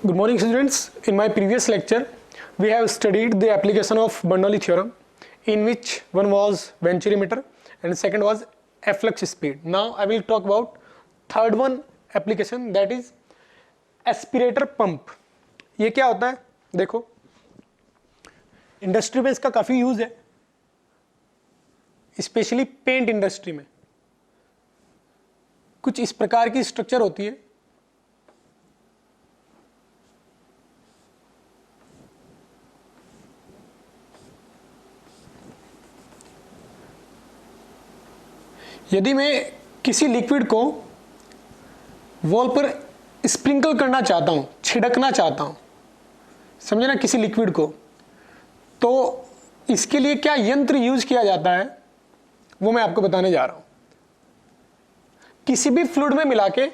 Good morning students. In my previous lecture, we have studied the application of Bernoulli theorem, in which one was venturimeter and second was efflux speed. Now I will talk about third one application, that is aspirator pump. ये क्या होता है? देखो, industry में इसका काफी use है, specially paint industry में। कुछ इस प्रकार की स्ट्रक्चर होती है, यदि मैं किसी लिक्विड को वॉल पर स्प्रिंकल करना चाहता हूं, छिड़कना चाहता हूं, समझे ना, किसी लिक्विड को, तो इसके लिए क्या यंत्र यूज किया जाता है वो मैं आपको बताने जा रहा हूं। किसी भी फ्लूइड में मिला के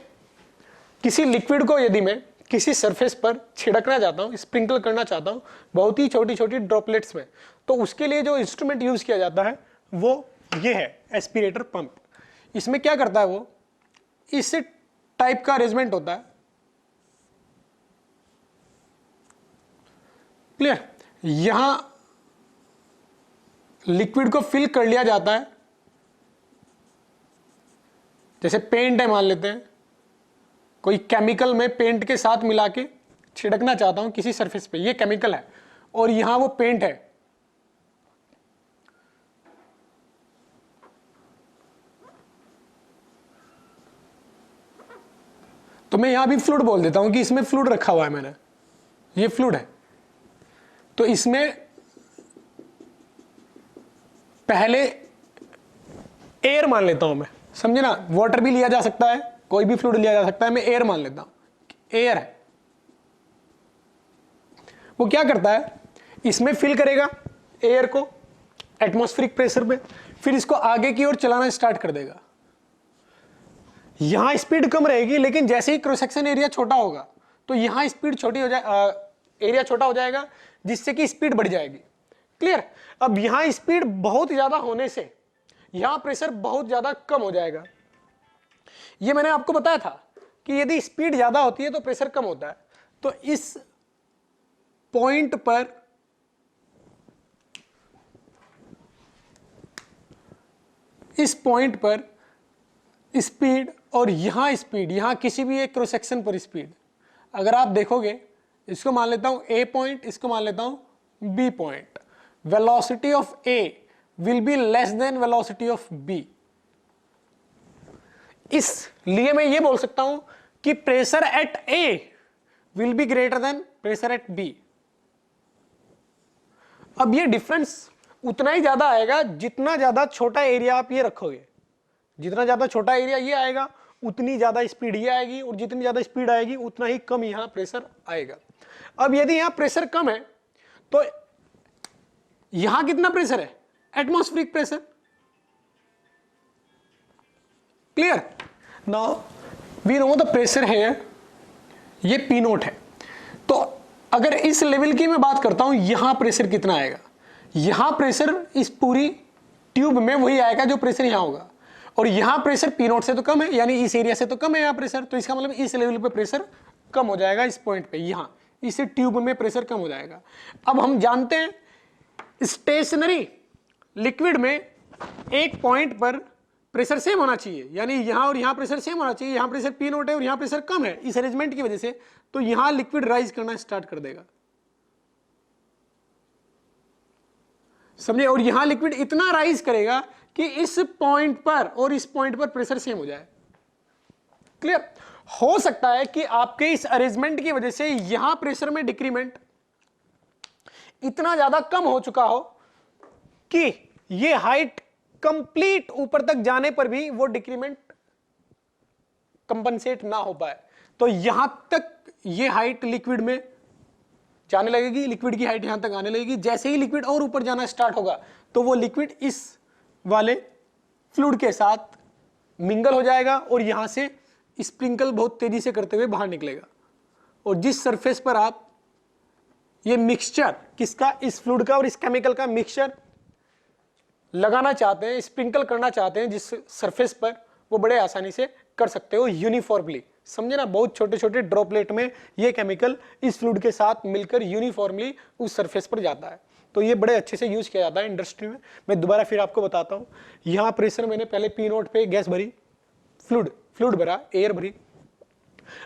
किसी लिक्विड को यदि मैं किसी सरफेस पर छिड़कना चाहता हूं, स्प्रिंकल करना चाहता हूं, बहुत ही छोटी छोटी ड्रॉपलेट्स में, तो उसके लिए जो इंस्ट्रूमेंट यूज किया जाता है वो ये है, एस्पिरेटर पंप। इसमें क्या करता है, वो इस टाइप का अरेंजमेंट होता है, क्लियर। यहां लिक्विड को फिल कर लिया जाता है, जैसे पेंट है मान लेते हैं, कोई केमिकल में पेंट के साथ मिला के छिड़कना चाहता हूं किसी सरफेस पे, ये केमिकल है और यहां वो पेंट है। तो मैं यहां भी फ्लूइड बोल देता हूं कि इसमें फ्लूइड रखा हुआ है मैंने, ये फ्लूइड है। तो इसमें पहले एयर मान लेता हूं मैं, समझे ना, वाटर भी लिया जा सकता है, कोई भी फ्लूइड लिया जा सकता है, मैं एयर मान लेता हूं, एयर है। वो क्या करता है, इसमें फिल करेगा एयर को एटमॉस्फेरिक प्रेशर पे, फिर इसको आगे की ओर चलाना स्टार्ट कर देगा। यहां स्पीड कम रहेगी, लेकिन जैसे ही क्रॉस सेक्शन एरिया छोटा होगा तो यहां स्पीड छोटी हो जाए, एरिया छोटा हो जाएगा, जिससे कि स्पीड बढ़ जाएगी, क्लियर। अब यहां स्पीड बहुत ज्यादा होने से यहां प्रेशर बहुत ज्यादा कम हो जाएगा। ये मैंने आपको बताया था कि यदि स्पीड ज्यादा होती है तो प्रेशर कम होता है। तो इस पॉइंट पर स्पीड और यहां स्पीड, यहां किसी भी एक क्रॉस सेक्शन पर स्पीड, अगर आप देखोगे, इसको मान लेता हूं ए पॉइंट, इसको मान लेता हूं B point, velocity of A will be less than velocity of B. इसलिए मैं ये बोल सकता हूं कि pressure at A will be greater than pressure at B. अब ये डिफरेंस उतना ही ज्यादा आएगा जितना ज्यादा छोटा एरिया आप ये रखोगे। जितना ज्यादा छोटा एरिया ये आएगा उतनी ज्यादा स्पीड ये आएगी, और जितनी ज्यादा स्पीड आएगी उतना ही कम यहां प्रेशर आएगा। अब यदि यहां प्रेशर कम है तो यहां कितना प्रेशर है, atmospheric pressure, clear. Now we know the pressure है, ये पी नोट है। तो अगर इस लेवल की मैं बात करता हूं, यहां प्रेशर कितना आएगा, यहां प्रेशर इस पूरी ट्यूब में वही आएगा जो प्रेशर यहां होगा, और यहां प्रेशर पी नोट से तो कम है, यानी इस एरिया से तो कम है यहां प्रेशर, तो इसका मतलब इस लेवल पे प्रेशर कम हो जाएगा, इस पॉइंट पे, यहां इस ट्यूब में प्रेशर कम हो जाएगा। अब हम जानते हैं स्टेशनरी लिक्विड में एक पॉइंट पर प्रेशर सेम होना चाहिए, यानी यहां और यहां प्रेशर सेम होना चाहिए। यहां प्रेशर पी नोट है और यहां प्रेशर कम है इस अरेंजमेंट की वजह से, तो यहां लिक्विड राइज करना स्टार्ट कर देगा, समझे। और यहां लिक्विड इतना राइज करेगा कि इस पॉइंट पर और इस पॉइंट पर प्रेशर सेम हो जाए, क्लियर। हो सकता है कि आपके इस अरेंजमेंट की वजह से यहां प्रेशर में डिक्रीमेंट इतना ज्यादा कम हो चुका हो कि ये हाइट कंप्लीट ऊपर तक जाने पर भी वो डिक्रीमेंट कंपनसेट ना हो पाए, तो यहां तक ये हाइट लिक्विड में जाने लगेगी, लिक्विड की हाइट यहां तक आने लगेगी। जैसे ही लिक्विड और ऊपर जाना स्टार्ट होगा तो वो लिक्विड इस वाले फ्लूइड के साथ मिंगल हो जाएगा और यहां से स्प्रिंकल बहुत तेजी से करते हुए बाहर निकलेगा। और जिस सरफेस पर आप ये मिक्सचर, किसका, इस फ्लूइड का और इस केमिकल का मिक्सचर लगाना चाहते हैं, स्प्रिंकल करना चाहते हैं जिस सरफेस पर, वो बड़े आसानी से कर सकते हो यूनिफॉर्मली, समझे ना, बहुत छोटे छोटे ड्रॉपलेट में ये केमिकल इस फ्लूइड के साथ मिलकर यूनिफॉर्मली उस सरफेस पर जाता है। तो ये बड़े अच्छे से यूज किया जाता है इंडस्ट्री में। मैं दोबारा फिर आपको बताता हूँ। यहाँ प्रेशर मैंने पहले P0 पे गैस भरी, फ्लूइड भरा, एयर भरी।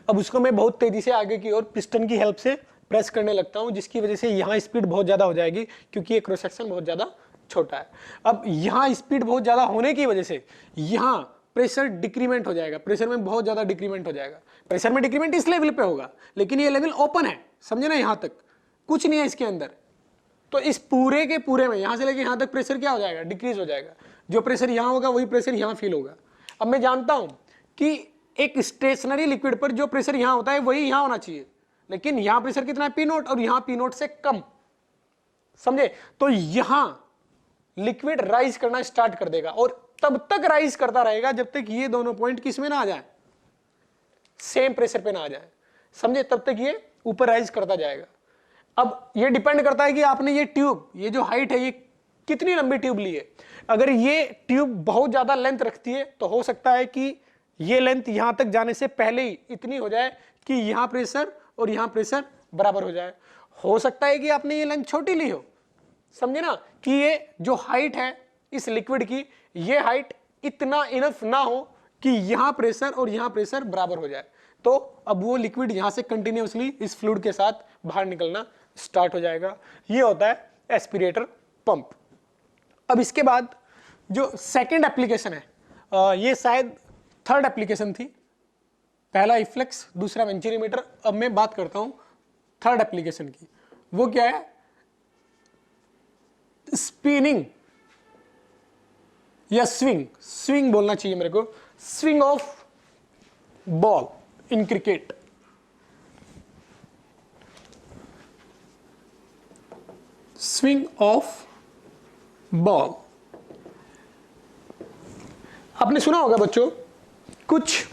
अब उसको मैं बहुत तेजी से आगे की ओर पिस्टन की हेल्प से प्रेस करने लगता हूं, जिसकी वजह से यहाँ स्पीड बहुत ज्यादा हो जाएगी क्योंकि ये क्रॉस सेक्शन बहुत ज्यादा छोटा है। अब यहाँ स्पीड बहुत ज्यादा होने की वजह से यहाँ प्रेशर डिक्रीमेंट हो जाएगा, प्रेशर में बहुत ज्यादा डिक्रीमेंट हो जाएगा। प्रेशर में डिक्रीमेंट इस लेवल पे होगा, लेकिन ये लेवल ओपन है, समझे ना, यहाँ तक कुछ नहीं है इसके अंदर। तो इस पूरे के पूरे में यहां से लेके यहां तक प्रेशर क्या हो जाएगा, डिक्रीज हो जाएगा। जो प्रेशर यहां होगा वही प्रेशर यहां फील होगा। अब मैं जानता हूं कि एक स्टेशनरी लिक्विड पर जो प्रेशर यहां होता है वही यहां होना चाहिए, लेकिन यहां प्रेशर कितना है, P0, और यहां P0 से कम, समझे। तो यहां लिक्विड राइज करना स्टार्ट कर देगा और तब तक राइज करता रहेगा जब तक ये दोनों पॉइंट किस में ना आ जाए, सेम प्रेशर पे ना आ जाए, समझे। तब तक ये ऊपर राइज करता जाएगा। अब ये डिपेंड करता है कि आपने ये ट्यूब, ये जो हाइट है, ये कितनी लंबी ट्यूब ली है। अगर ये ट्यूब बहुत ज्यादा लेंथ रखती है तो हो सकता है कि ये लेंथ यहां तक जाने से पहले ही इतनी हो जाए कि यहां प्रेशर और यहां प्रेशर बराबर हो जाए। हो सकता है कि आपने ये लेंथ छोटी ली हो, समझे ना, कि ये जो हाइट है इस लिक्विड की, ये हाइट इतना इनफ ना हो कि यहां प्रेशर और यहां प्रेशर बराबर हो जाए। तो अब वो लिक्विड यहां से कंटिन्यूअसली इस फ्लूइड के साथ बाहर निकलना स्टार्ट हो जाएगा। ये होता है एस्पिरेटर पंप। अब इसके बाद जो सेकंड एप्लीकेशन है, ये शायद थर्ड एप्लीकेशन थी। पहला इफ्लेक्स, दूसरा वेंचुरीमीटर। अब मैं बात करता हूं थर्ड एप्लीकेशन की। वो क्या है, स्पिनिंग या स्विंग बोलना चाहिए मेरे को, swing of ball in cricket. Swing of ball, आपने सुना होगा बच्चों, कुछ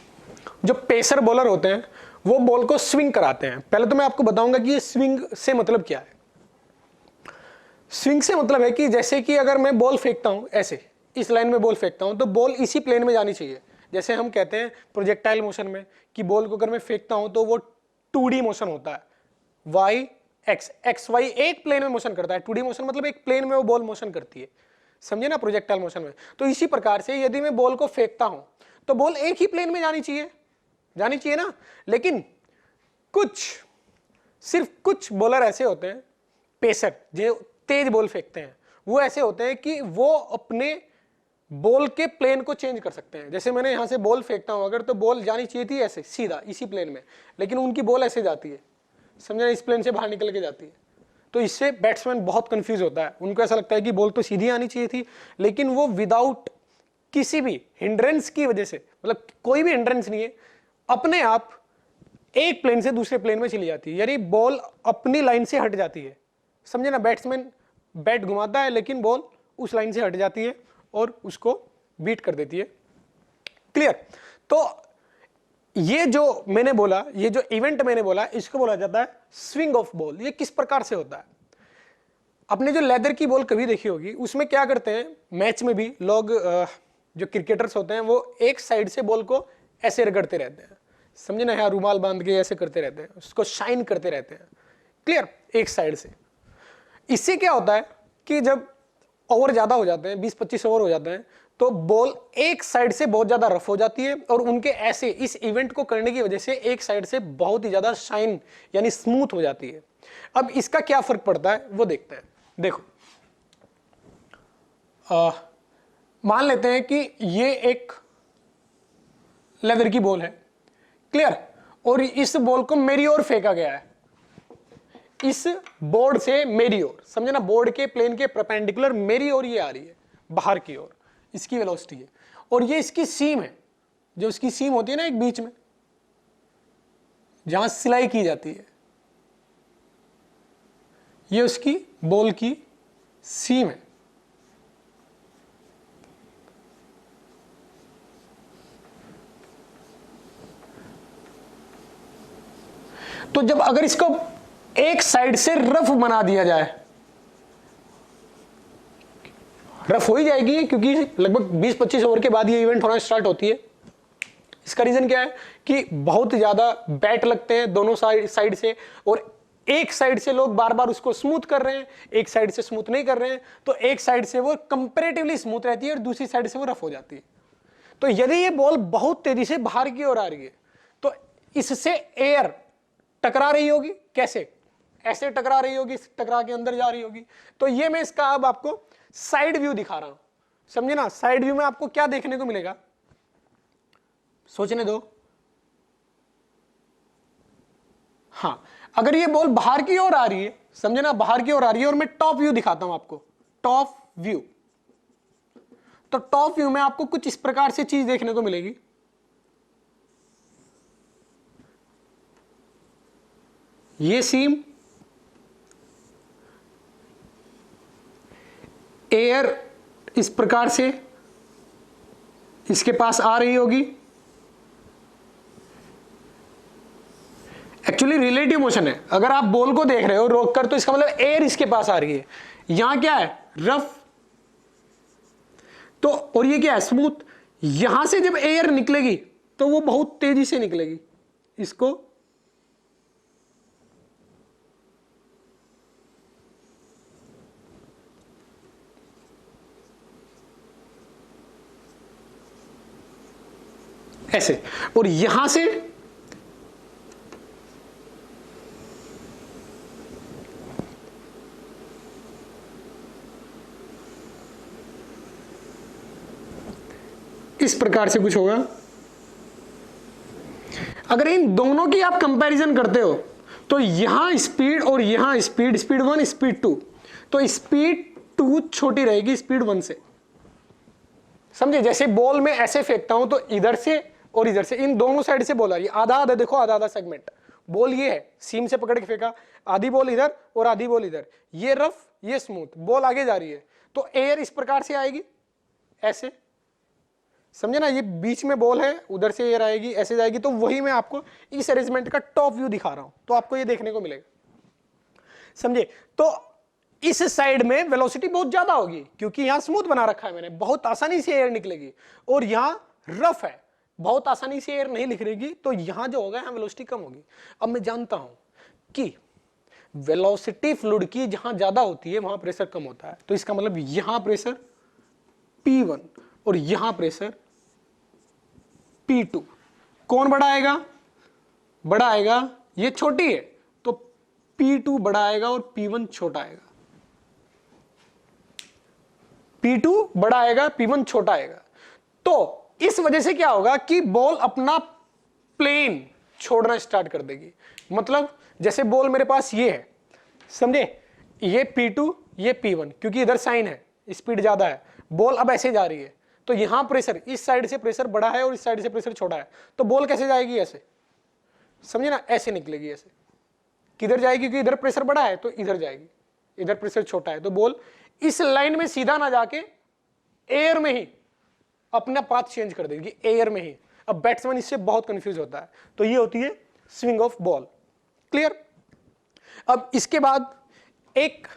जो पेसर बॉलर होते हैं वो बॉल को स्विंग कराते हैं। पहले तो मैं आपको बताऊंगा कि ये स्विंग से मतलब क्या है। स्विंग से मतलब है कि जैसे कि अगर मैं बॉल फेंकता हूं, ऐसे इस लाइन में बॉल फेंकता हूं, तो बॉल इसी प्लेन में जानी चाहिए। जैसे हम कहते हैं प्रोजेक्टाइल मोशन में कि बॉल को अगर मैं फेंकता हूं तो वो 2D मोशन होता है, वाई एक्स वाई एक प्लेन में मोशन करता है। 2D मोशन मतलब एक प्लेन में वो बॉल मोशन करती है, समझे ना, प्रोजेक्टाइल मोशन में। तो इसी प्रकार से यदि मैं बॉल को फेंकता हूं तो बॉल एक ही प्लेन में जानी चाहिए ना। लेकिन सिर्फ कुछ बॉलर ऐसे होते हैं, पेसर जो तेज बॉल फेंकते हैं, वो ऐसे होते हैं कि वो अपने बॉल के प्लेन को चेंज कर सकते हैं। जैसे मैंने यहां से बॉल फेंकता हूं अगर, तो बॉल जानी चाहिए थी ऐसे सीधा इसी प्लेन में, लेकिन उनकी बॉल ऐसे जाती है, समझे, इस प्लेन से बाहर निकल के जाती है। तो इससे बैट्समैन बहुत कंफ्यूज होता है। उनको ऐसा लगता है कि बॉल तो सीधी आनी चाहिए थी, लेकिन वो विदाउट किसी भी हिंड्रेंस की वजह से, मतलब कोई भी हिंड्रेंस नहीं है, अपने आप एक प्लेन से दूसरे प्लेन में चली जाती है, यानी बॉल अपनी लाइन से हट जाती है, समझे ना। बैट्समैन बैट घुमाता है लेकिन बॉल उस लाइन से हट जाती है और उसको बीट कर देती है। क्लियर। तो ये जो मैंने बोला, ये जो इवेंट मैंने बोला, इसको बोला जाता है स्विंग ऑफ बॉल। ये किस प्रकार से होता है, आपने जो लेदर की बॉल कभी देखी होगी, उसमें क्या करते हैं, मैच में भी लोग जो क्रिकेटर्स होते हैं वो एक साइड से बॉल को ऐसे रगड़ते रहते हैं, समझे ना, यहाँ रुमाल बांध के ऐसे करते रहते हैं, उसको शाइन करते रहते हैं। क्लियर, एक साइड से। इससे क्या होता है कि जब ओवर ज्यादा हो जाते हैं, 20-25 ओवर हो जाते हैं, तो बॉल एक साइड से बहुत ज्यादा रफ हो जाती है और उनके ऐसे इस इवेंट को करने की वजह से एक साइड से बहुत ही ज्यादा शाइन यानी स्मूथ हो जाती है। अब इसका क्या फर्क पड़ता है वो देखते हैं। देखो, मान लेते हैं कि ये एक लेदर की बॉल है, क्लियर, और इस बॉल को मेरी ओर फेंका गया है, इस बोर्ड से मेरी ओर, समझे ना, बोर्ड के प्लेन के परपेंडिकुलर मेरी ओर ये आ रही है, बाहर की ओर इसकी वेलोसिटी है, और ये इसकी सीम है, जो इसकी सीम होती है ना एक बीच में जहां सिलाई की जाती है, ये उसकी बॉल की सीम है। तो जब अगर इसको एक साइड से रफ बना दिया जाए, रफ हो ही जाएगी क्योंकि लगभग 20-25 ओवर के बाद ये इवेंट होना स्टार्ट होती है। इसका रीजन क्या है कि बहुत ज्यादा बैट लगते हैं दोनों साइड से, और एक साइड से लोग बार बार उसको स्मूथ कर रहे हैं, एक साइड से स्मूथ नहीं कर रहे हैं, तो एक साइड से वो कंपैरेटिवली स्मूथ रहती है और दूसरी साइड से वो रफ हो जाती है। तो यदि ये बॉल बहुत तेजी से बाहर की ओर आ रही है तो इससे एयर टकरा रही होगी, कैसे, ऐसे टकरा रही होगी, टकरा के अंदर जा रही होगी। तो ये मैं इसका अब आपको साइड व्यू दिखा रहा हूं, समझे ना। साइड व्यू में आपको क्या देखने को मिलेगा, सोचने दो। हां, अगर ये बॉल बाहर की ओर आ रही है, समझे ना, बाहर की ओर आ रही है, और मैं टॉप व्यू दिखाता हूं आपको, टॉप व्यू। तो टॉप व्यू में आपको कुछ इस प्रकार से चीज देखने को मिलेगी। ये सीम, एयर इस प्रकार से इसके पास आ रही होगी। एक्चुअली रिलेटिव मोशन है, अगर आप बॉल को देख रहे हो रोककर तो इसका मतलब एयर इसके पास आ रही है। यहां क्या है, रफ, तो और ये क्या है, स्मूथ। यहां से जब एयर निकलेगी तो वो बहुत तेजी से निकलेगी, इसको ऐसे, और यहां से इस प्रकार से कुछ होगा। अगर इन दोनों की आप कंपैरिजन करते हो तो यहां स्पीड और यहां स्पीड, स्पीड 1 स्पीड 2, तो स्पीड 2 छोटी रहेगी स्पीड 1 से, समझे। जैसे बॉल में ऐसे फेंकता हूं तो इधर से और इधर से, इन दोनों साइड से बॉल आ रही है, आधा आधा, देखो आधा आधा सेगमेंट। बॉल ये है, सीम से पकड़ के फेंका, आधी बॉल इधर और आधी बॉल इधर, ये रफ ये स्मूथ, बॉल आगे जा रही है तो एयर इस प्रकार से आएगी, ऐसे, समझे ना। ये बीच में बॉल है, उधर से एयर आएगी, ऐसे जाएगी। तो वही मैं आपको इस अरेंजमेंट का टॉप व्यू दिखा रहा हूं, तो आपको ये देखने को मिलेगा, समझे। तो इस साइड में वेलोसिटी बहुत ज्यादा होगी क्योंकि यहां स्मूथ बना रखा है मैंने, बहुत आसानी से एयर निकलेगी, और यहां रफ है, बहुत आसानी से एयर नहीं निकलेगी, तो यहां जो होगा यहां वेलोसिटी कम होगी। अब मैं जानता हूं कि वेलोसिटी फ्लूइड की जहां ज्यादा होती है वहां प्रेशर कम होता है, तो इसका मतलब यहां प्रेशर P1 और यहां प्रेशर P2, कौन बड़ा आएगा, बड़ा आएगा, ये छोटी है तो P2 बड़ा आएगा और P1 छोटा आएगा, P2 बड़ा आएगा, P1 छोटा आएगा। तो इस वजह से क्या होगा कि बॉल अपना प्लेन छोड़ना स्टार्ट कर देगी। मतलब जैसे बॉल मेरे पास ये है, समझे, ये P2 ये P1, क्योंकि इधर साइन है, स्पीड ज्यादा है, बॉल अब ऐसे जा रही है, तो यहां प्रेशर, इस साइड से प्रेशर बड़ा है और इस साइड से प्रेशर छोटा है, तो बॉल कैसे जाएगी, ऐसे, समझे ना, ऐसे निकलेगी, ऐसे। किधर जाएगी, क्योंकि इधर प्रेशर बड़ा है तो इधर जाएगी, इधर प्रेशर छोटा है, तो बॉल इस लाइन में सीधा ना जाके एयर में ही अपना पाथ चेंज कर देगी, एयर में ही। अब बैट्समैन इससे बहुत कंफ्यूज होता है, तो ये होती है स्विंग ऑफ बॉल, क्लियर। अब इसके बाद एक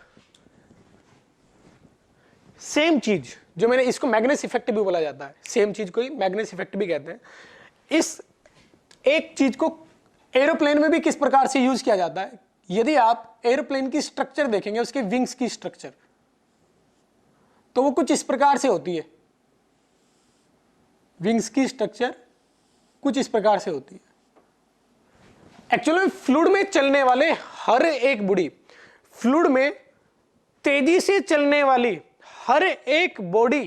सेम चीज जो मैंने, इसको मैग्नेस इफेक्ट भी बोला जाता है, सेम चीज को ही मैग्नेस इफेक्ट भी कहते हैं। इस एक चीज को एरोप्लेन में भी किस प्रकार से यूज किया जाता है, यदि आप एरोप्लेन की स्ट्रक्चर देखेंगे, उसके विंग्स की स्ट्रक्चर, तो वो कुछ इस प्रकार से होती है, विंग्स की स्ट्रक्चर कुछ इस प्रकार से होती है। एक्चुअली फ्लूइड में चलने वाले हर एक बॉडी, फ्लूइड में तेजी से चलने वाली हर एक बॉडी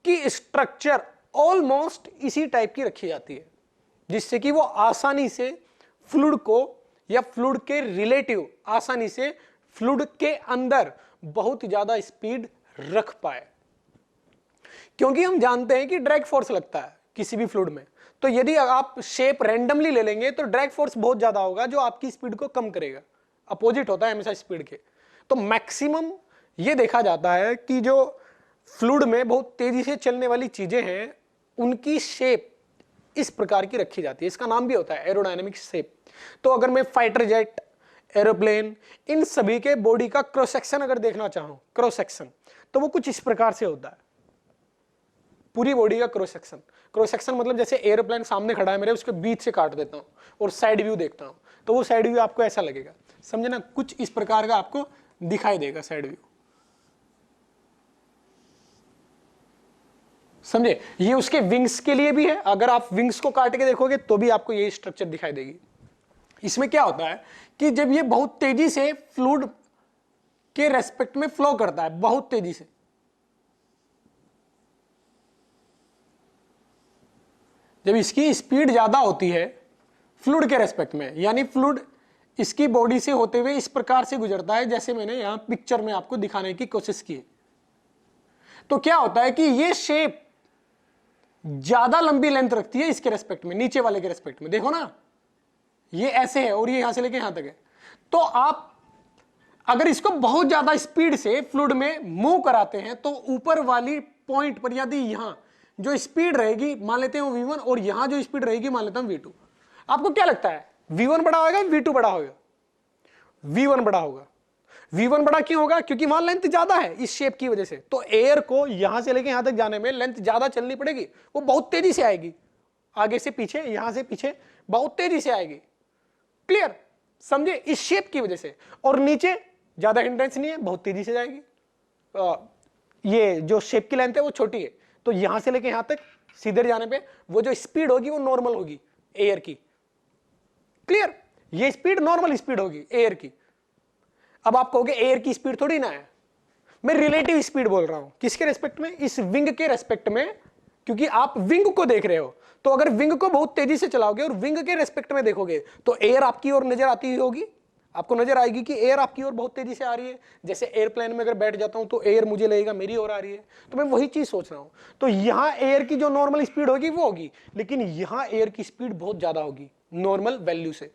की स्ट्रक्चर ऑलमोस्ट इसी टाइप की रखी जाती है, जिससे कि वो आसानी से फ्लूइड को या फ्लूइड के रिलेटिव आसानी से फ्लूइड के अंदर बहुत ज्यादा स्पीड रख पाए। क्योंकि हम जानते हैं कि ड्रैग फोर्स लगता है किसी भी फ्लूइड में, तो यदि आप शेप रैंडमली ले लेंगे तो ड्रैग फोर्स बहुत ज्यादा होगा जो आपकी स्पीड को कम करेगा, अपोजिट होता है हमेशा स्पीड के। तो मैक्सिमम ये देखा जाता है कि जो फ्लूइड में बहुत तेजी से चलने वाली चीजें हैं उनकी शेप इस प्रकार की रखी जाती है, इसका नाम भी होता है एरोडायनेमिक शेप। तो अगर मैं फाइटर जेट, एरोप्लेन, इन सभी के बॉडी का क्रॉस सेक्शन अगर देखना चाहूं, क्रॉस सेक्शन, तो वो कुछ इस प्रकार से होता है, पूरी बॉडी का क्रॉस सेक्शन। क्रॉस सेक्शन मतलब जैसे एरोप्लेन सामने खड़ा है मेरे, उसके बीच से काट देता हूं और साइड व्यू देखता हूं, तो वो साइड व्यू आपको ऐसा लगेगा, समझे ना, कुछ इस प्रकार का आपको दिखाई देगा साइड व्यू, समझे। ये उसके विंग्स के लिए भी है, अगर आप विंग्स को काट के देखोगे तो भी आपको ये स्ट्रक्चर दिखाई देगी। इसमें क्या होता है कि जब ये बहुत तेजी से फ्लूइड के रेस्पेक्ट में फ्लो करता है, बहुत तेजी से, जब इसकी स्पीड ज्यादा होती है फ्लूइड के रेस्पेक्ट में, यानी फ्लूइड इसकी बॉडी से होते हुए इस प्रकार से गुजरता है जैसे मैंने यहां पिक्चर में आपको दिखाने की कोशिश की है, तो क्या होता है कि ये शेप ज्यादा लंबी लेंथ रखती है इसके रेस्पेक्ट में, नीचे वाले के रेस्पेक्ट में। देखो ना, ये ऐसे है और ये यहां से लेके यहां तक है, तो आप अगर इसको बहुत ज्यादा स्पीड से फ्लूइड में मूव कराते हैं तो ऊपर वाली पॉइंट पर यदि यहां जो स्पीड रहेगी मान लेते हैं v1 और यहां जो स्पीड रहेगी मान लेता हूं v2, आपको क्या लगता है v1 बड़ा होगा v2 बड़ा होगा? v1 बड़ा होगा। v1 बड़ा क्यों होगा? क्योंकि वहां लेंथ ज्यादा है इस शेप की वजह से, तो एयर को यहां से लेके यहां तक जाने में लेंथ ज्यादा चलनी पड़ेगी, वो बहुत तेजी से आएगी, आगे से पीछे यहां से पीछे बहुत तेजी से आएगी, क्लियर, समझे, इस शेप की वजह से। और नीचे ज्यादा हिंड्रेंस नहीं है, बहुत तेजी से जाएगी, ये जो शेप की लेंथ है वो छोटी है, तो यहां से लेके यहां तक सीधे जाने पे वो जो स्पीड होगी वो नॉर्मल होगी एयर की, क्लियर, ये स्पीड नॉर्मल स्पीड होगी एयर की। अब आप कहोगे एयर की स्पीड थोड़ी ना है, मैं रिलेटिव स्पीड बोल रहा हूं, किसके रेस्पेक्ट में? इस विंग के रेस्पेक्ट में, क्योंकि आप विंग को देख रहे हो, तो अगर विंग को बहुत तेजी से चलाओगे और विंग के रेस्पेक्ट में देखोगे तो एयर आपकी ओर नजर आती हुई होगी, आपको नजर आएगी कि एयर आपकी ओर बहुत तेजी से आ रही है। जैसे एयरप्लेन में अगर बैठ जाता हूं तो एयर मुझे लगेगा मेरी ओर आ रही है, तो मैं वही चीज सोच रहा हूं। तो यहां एयर की जो नॉर्मल स्पीड होगी वो होगी, लेकिन यहां एयर की स्पीड बहुत ज्यादा होगी नॉर्मल वैल्यू से,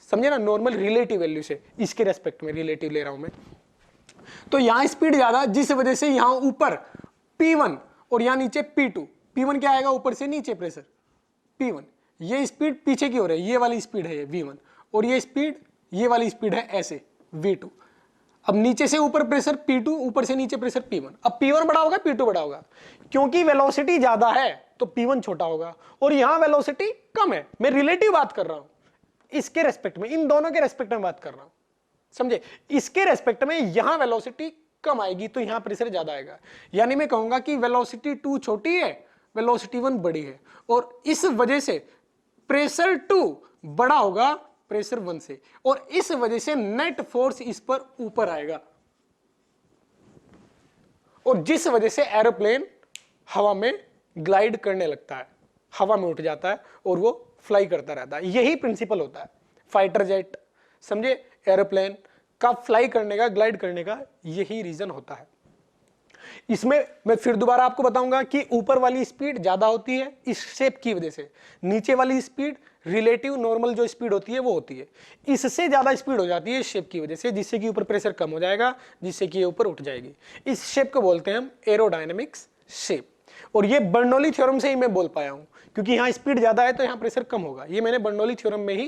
समझे ना, नॉर्मल रिलेटिव वैल्यू से, इसके रेस्पेक्ट में रिलेटिव ले रहा हूं मैं। तो यहां स्पीड ज्यादा, जिस वजह से यहां ऊपर P1 और यहां नीचे P2, P1 क्या आएगा ऊपर से नीचे प्रेशर P1, ये स्पीड पीछे की ओर है, ये वाली स्पीड है ये V1, और ये स्पीड ये वाली स्पीड है ऐसे V2। अब नीचे से ऊपर प्रेशर P2, ऊपर से नीचे प्रेशर P1। अब P1 बड़ा होगा P2 बड़ा होगा, क्योंकि वेलोसिटी ज्यादा है तो P1 छोटा होगा, और यहां वेलोसिटी कम है, मैं रिलेटिव बात कर रहा हूं, इसके रेस्पेक्ट में, इन दोनों के रेस्पेक्ट में बात कर रहा हूं, समझे। इसके रेस्पेक्ट में यहां वेलोसिटी कम आएगी तो यहां प्रेशर ज्यादा आएगा, यानी मैं कहूंगा कि वेलोसिटी 2 छोटी है, वेलोसिटी 1 बड़ी है, और इस वजह से प्रेशर 2 बड़ा होगा प्रेशर 1 से, और इस वजह से नेट फोर्स इस पर ऊपर आएगा, और जिस वजह से एरोप्लेन हवा में ग्लाइड करने लगता है, हवा में उठ जाता है और वो फ्लाई करता रहता है। यही प्रिंसिपल होता है फाइटर जेट, समझे, एरोप्लेन का फ्लाई करने का, ग्लाइड करने का यही रीजन होता है। इसमें मैं फिर दोबारा आपको बताऊंगा कि ऊपर वाली स्पीड ज्यादा होती है इस शेप की वजह से, नीचे वाली स्पीड रिलेटिव नॉर्मल जो स्पीड होती है वो होती है, इससे ज्यादा स्पीड हो जाती है इस शेप की वजह से, जिससे कि ऊपर प्रेशर कम हो जाएगा, जिससे कि ये ऊपर उठ जाएगी। इस शेप को बोलते हैं हम एरोडायनेमिक्स शेप, और ये बर्नौली थ्योरम से ही मैं बोल पाया हूं, क्योंकि यहां स्पीड ज्यादा है तो यहां प्रेशर कम होगा, ये मैंने बर्नौली थ्योरम में ही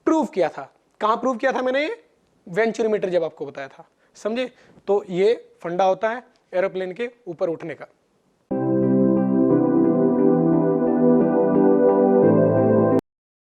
प्रूव किया था। कहां प्रूव किया था मैंने? ये वेंचुरीमीटर जब आपको बताया था, समझे। तो ये फंडा होता है एरोप्लेन के ऊपर उठने का।